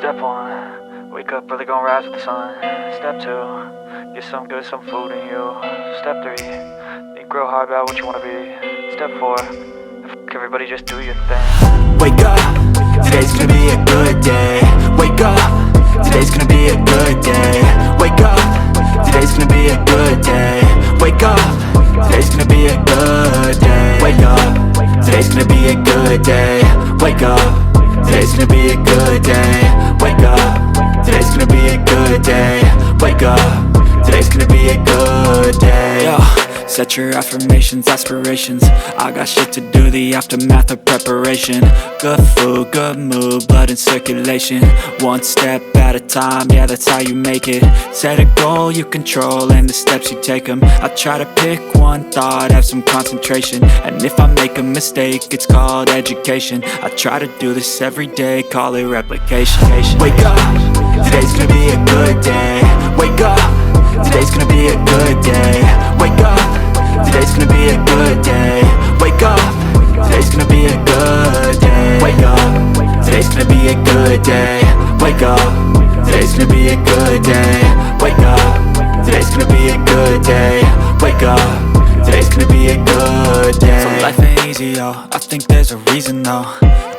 Step 1, wake up early, gonna rise with the sun. Step 2, get some good, some food in you. Step 3, think real hard about what you wanna be. Step 4, everybody just do your thing. Wake up, today's gonna be a good day. Wake up, today's gonna be a good day. Wake up, today's gonna be a good day. Wake up, today's gonna be a good day. Wake up, today's gonna be a good day. Wake up, today's gonna be a good day. Wake up, today's gonna be a good day. Wake up, today's gonna be a good day. Yo, set your affirmations, aspirations. I got shit to do, the aftermath of preparation. Good food, good mood, blood in circulation. One step at a time, yeah, that's how you make it. Set a goal you control and the steps you take them. I try to pick one thought, have some concentration. And if I make a mistake, it's called education. I try to do this every day, call it replication. Wake up, today's gonna be a good day. Wake up, today's gonna be a good day. Wake up, today's gonna be a good day. Wake up, today's gonna be a good day. Wake up, today's gonna be a good day. Wake up, today's gonna be a good day. Wake up, today's gonna be a good day. Wake up, today's gonna be a good day. So life ain't easy, yo, I think there's a reason though.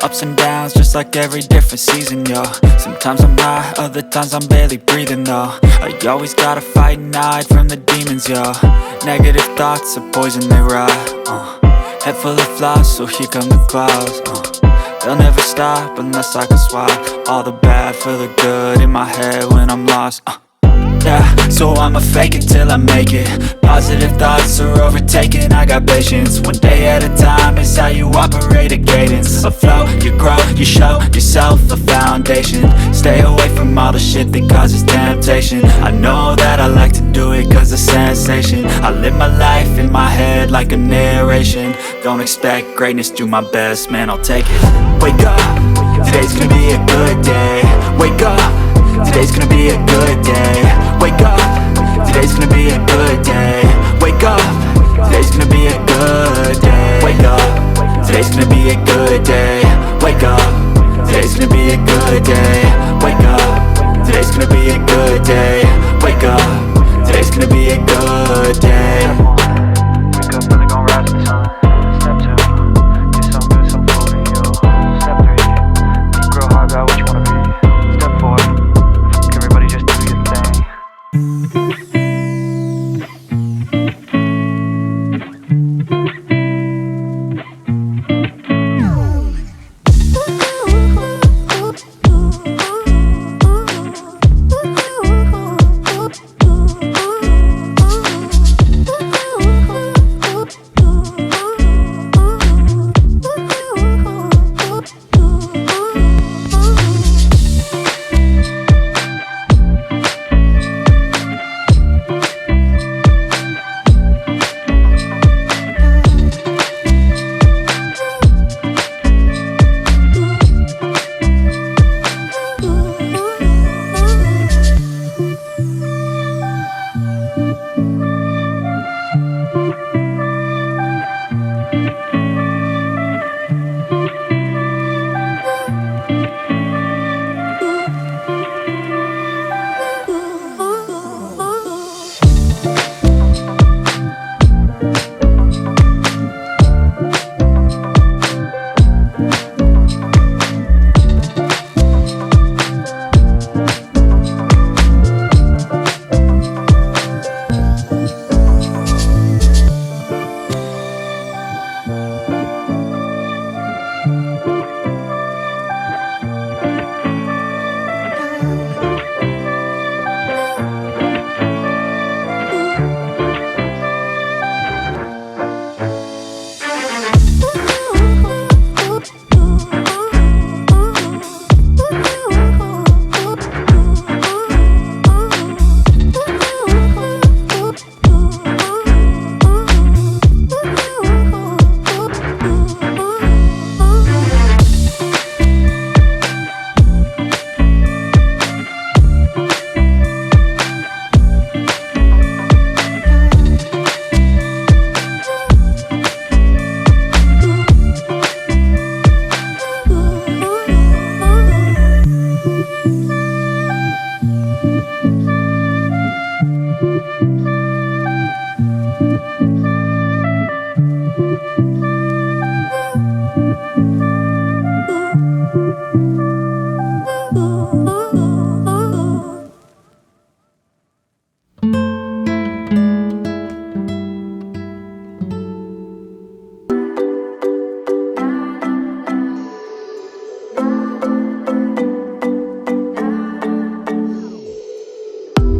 Ups and downs, just like every different season, yo. Sometimes I'm high, other times I'm barely breathing, though. I always gotta fight and hide from the demons, yo. Negative thoughts are poison, they rot. Head full of flies, so here come the clouds. They'll never stop unless I can swap all the bad for the good in my head when I'm lost. Yeah, so I'ma fake it till I make it. Positive thoughts are overtaken, I got patience. One day at a time is how you operate a cadence. A flow, you grow, you show yourself a foundation. Stay away from all the shit that causes temptation. I know that I like to do it cause of sensation. I live my life in my head like a narration. Don't expect greatness, do my best, man, I'll take it. Wake up, today's gonna be a good day. Wake up, today's gonna be a good day. Wake up, today's gonna be a good day. Wake up, today's gonna be a good day. Wake up, today's gonna be a good day. Wake up, today's gonna be a good day. Wake up, today's gonna be a good day. Wake up, today's gonna be a good day. Wake up early, gonna rise with the sun. Step 2, get some good, some food in you. Step 3, think real hard about what you wanna be. Step 4, everybody just do your thing.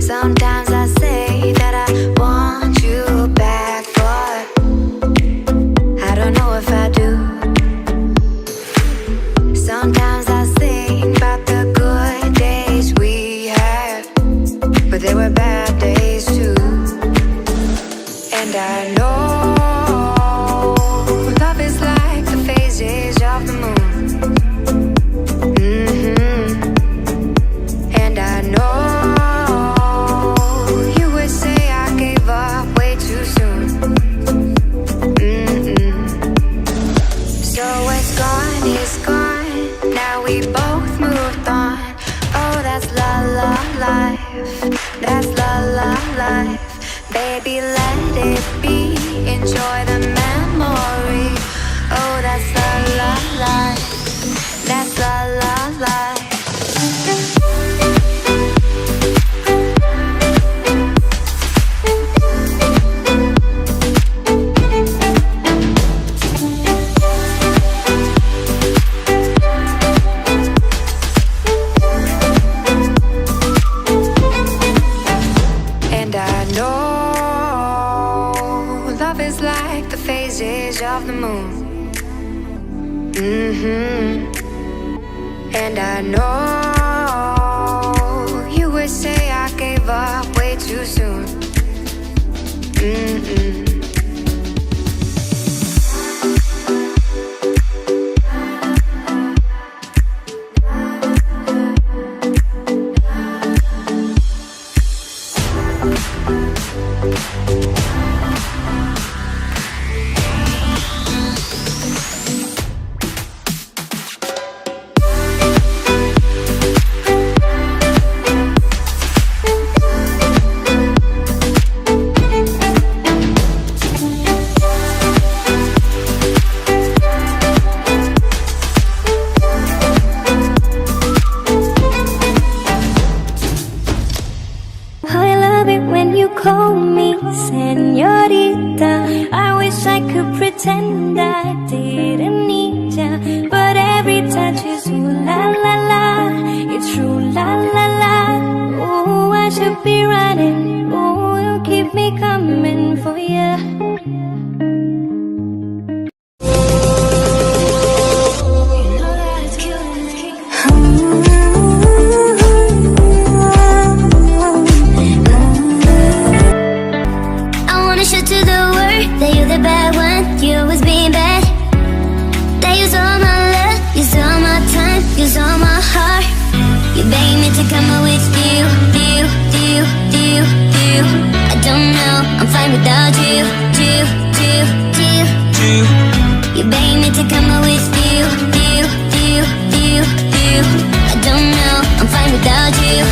Sometimes I say that I want you back, but I don't know if I do. Sometimes I think about the good days we had, but there were bad days too. And I know love is like the phases of the moon. And I know we both moved on. Oh, that's la la life. That's la la life. Baby, let it be. Enjoy the memory. Oh, that's la la life. That's la la life. Of the moon. And I know you would say I gave up way too soon. Call me señorita. I wish I could pretend I didn't need ya, but every touch is ooh la la la. It's true la la la. Oh, I should be running. Oh, you keep me coming for ya. That you're the bad one, you always being bad. That use all my love, use all my time, use all my heart. You beg me to come out with you. I don't know, I'm fine without you. You beg me to come out with you. I don't know, I'm fine without you.